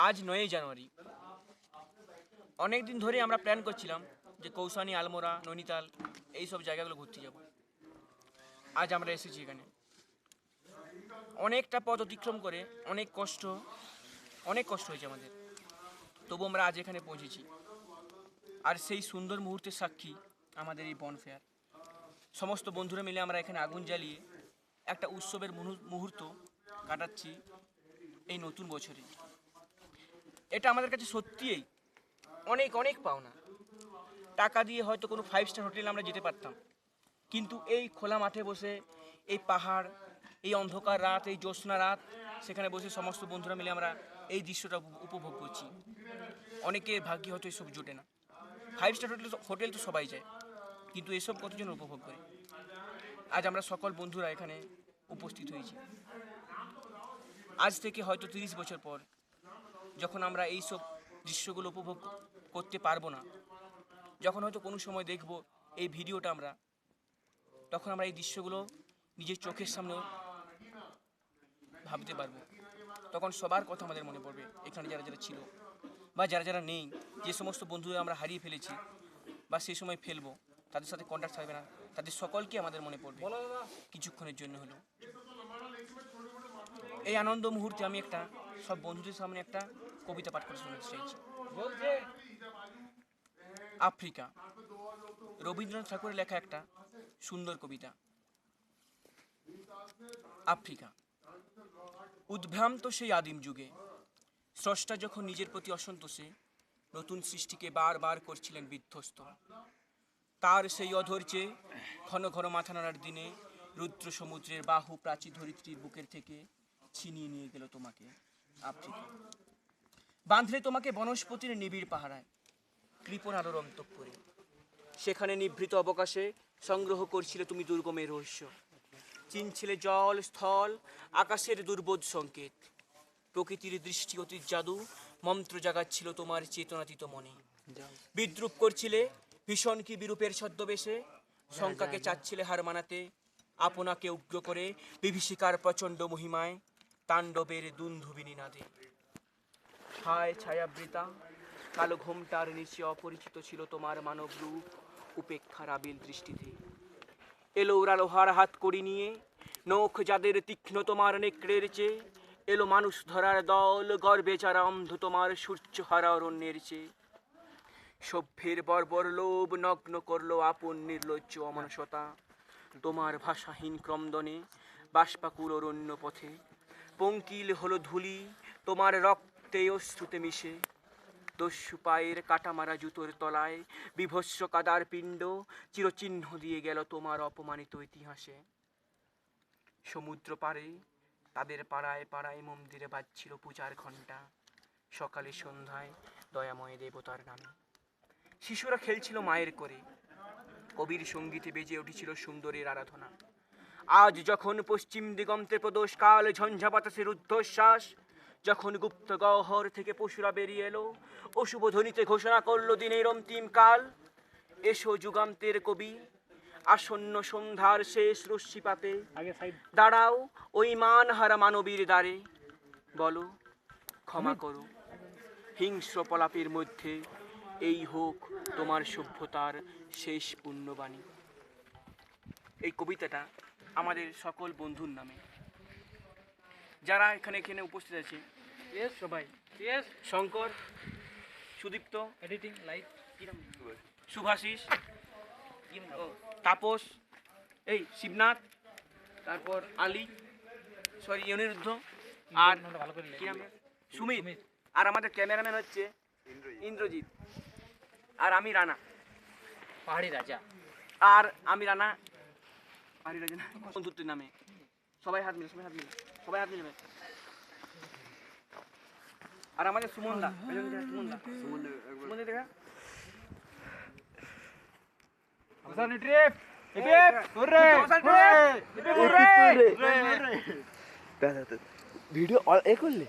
আজ 9ই জানুয়ারি। অনেক দিন ধরে আমরা প্ল্যান করছিলাম যে কৌসানি, আলমোড়া, নৈনিতাল এইসব জায়গাগুলো ঘুরতে যাব। আজ আমরা এসেছি এখানে। অনেকটা পথ অতিক্রম করে অনেক কষ্ট হয়েছে আমাদের, তবু আমরা আজ এখানে পৌঁছেছি। আর সেই সুন্দর মুহূর্তের সাক্ষী আমাদের এই বনফেয়ার। সমস্ত বন্ধুরা মিলে আমরা এখানে আগুন জ্বালিয়ে একটা উৎসবের মুহূর্ত কাটাচ্ছি এই নতুন বছরে। এটা আমাদের কাছে সত্যিই অনেক অনেক পাওনা। টাকা দিয়ে হয়তো কোনো 5 স্টার হোটেলে আমরা যেতে পারতাম, কিন্তু এই খোলা মাঠে বসে, এই পাহাড়, এই অন্ধকার রাত, এই জ্যোৎস্না রাত, সেখানে বসে সমস্ত বন্ধুরা মিলে আমরা এই দৃশ্যটা উপভোগ করছি। অনেকের ভাগ্যে হয়তো এসব জোটে না। 5 স্টার হোটেল তো সবাই যায়, কিন্তু এসব কতজন উপভোগ করে। আজ আমরা সকল বন্ধুরা এখানে উপস্থিত হয়েছি। আজ থেকে হয়তো 30 বছর পর যখন আমরা এইসব দৃশ্যগুলো উপভোগ করতে পারবো না, যখন হয়তো কোনো সময় দেখব এই ভিডিওটা আমরা, তখন আমরা এই দৃশ্যগুলো নিজের চোখের সামনেও ভাবতে পারবো। তখন সবার কথা আমাদের মনে পড়বে, এখানে যারা যারা ছিল বা যারা যারা নেই, যে সমস্ত বন্ধুরা আমরা হারিয়ে ফেলেছি বা সেই সময় ফেলবো, তাদের সাথে কন্ট্যাক্ট থাকবে না, তাদের সকলকে আমাদের মনে পড়বে কিছুক্ষণের জন্য হলেও। এই আনন্দ মুহূর্তে আমি সব বন্ধুদের সামনে একটা কবিতা পাঠ করে শোনাতে চাইছি। আফ্রিকা, রবীন্দ্রনাথ ঠাকুরের লেখা একটা সুন্দর কবিতা। আফ্রিকা, উদ্ভ্রান্ত সেই আদিম যুগে স্রষ্টা যখন নিজের প্রতি অসন্তোষে নতুন সৃষ্টিকে বারবার করছিলেন বিধ্বস্ত, তার সেই অধৈর্যে ঘন ঘন মাথা নাড়ার দিনে রুদ্র সমুদ্রের বাহু প্রাচী ধরিত্রীর বুকের থেকে ছিনিয়ে নিয়ে গেল তোমাকে। আফ্রিকা, বাঁধলে তোমাকে বনস্পতির নিবিড় পাহারায়, কৃপণ আলোর অন্তঃপুরে, সেখানে নিভৃত অবকাশে সংগ্রহ করছিলে তুমি দুর্গমের রহস্য, চিনছিলে জল, স্থল, আকাশের দুর্বোধ সংকেত, প্রকৃতির দৃষ্টি অতীত জাদু মন্ত্র জাগাচ্ছিল তোমার চেতনাতীত মনে। বিদ্রুপ করছিলে ভীষণ কি বিরূপের ছদ্মবেশে, শঙ্কাকে চাচ্ছিলে হার মানাতে, আপনাকে উগ্র করে বিভীষিকার প্রচণ্ড মহিমায়, তাণ্ডবের দুন্ধুবিনী নাদে। হায় ছায়াবৃতা, কালো ঘোমটার নিচে অপরিচিত ছিল তোমার মানব রূপ উপেক্ষার আবিল দৃষ্টিতে। এলো ওরা লোহার হাত কড়ি নিয়ে, নখ যাদের তীক্ষ্ণ তোমার নেকড়ের চেয়ে, এলো মানুষ ধরার দল, গর্বে যারা অন্ধ তোমার সূর্য হারা অরণ্যের চেয়ে। সভ্যের বর্বর লোভ নগ্ন করলো আপন নির্লজ্জ অমানুষতা, তোমার ভাষাহীন ক্রন্দনে বাষ্পাকুল অরণ্য পথে। পঙ্কিল হলো ধুলি তোমার রক্তে অশ্রুতে মিশে, দস্যু পায়ের কাটামারা জুতোর তলায় বিভৎস কাদার পিণ্ড চিরচিহ্ন দিয়ে গেল তোমার অপমানিত ইতিহাসে। সমুদ্র পারে তাদের পাড়ায় পাড়ায় মন্দিরে বাজছিল পূজার ঘণ্টা, সকালে সন্ধ্যায় দয়াময় দেবতার নামে। শিশুরা খেলছিল মায়ের করে, কবির সঙ্গীতে বেজে উঠেছিল সুন্দরের আরাধনা। আজ যখন পশ্চিম দিগন্তে প্রদোষ কাল, ঝঞ্ঝা বাতাসের ঊর্ধ্বশ্বাস, যখন গুপ্ত গহ্বর থেকে পশুরা বেরিয়ে এলো, অশুভ ধ্বনিতে ঘোষণা করলো দিনের অন্তিম কাল। এসো যুগান্তের কবি, আসন্ন সন্ধ্যার শেষ রশ্মিপাতে দাঁড়াও ওই মানহারা মানবীর দ্বারে, বলো ক্ষমা করো, হিংস্র পলাপের মধ্যে এই হোক তোমার সভ্যতার শেষ পুণ্যবাণী। এই কবিতাটা আমাদের সকল বন্ধুর নামে, যারা এখানে উপস্থিত আছে সবাই, শঙ্কর, সুদীপ্ত, এডিটিং লাইট, শুভাশিস, তাপস, এই শিবনাথ, তারপর আলী, অনিরুদ্ধ, আর সুমিত, আর আমাদের ক্যামেরাম্যান হচ্ছে ইন্দ্রজিৎ, আর আমি রানা পাহাড়ি রাজা, আর আমি রানা পাহাড়ি রাজা বন্ধুত্বের নামে। সবাই হাত মিলে আর আমাদের সুমনদা দেখা ভিডিও এ করলে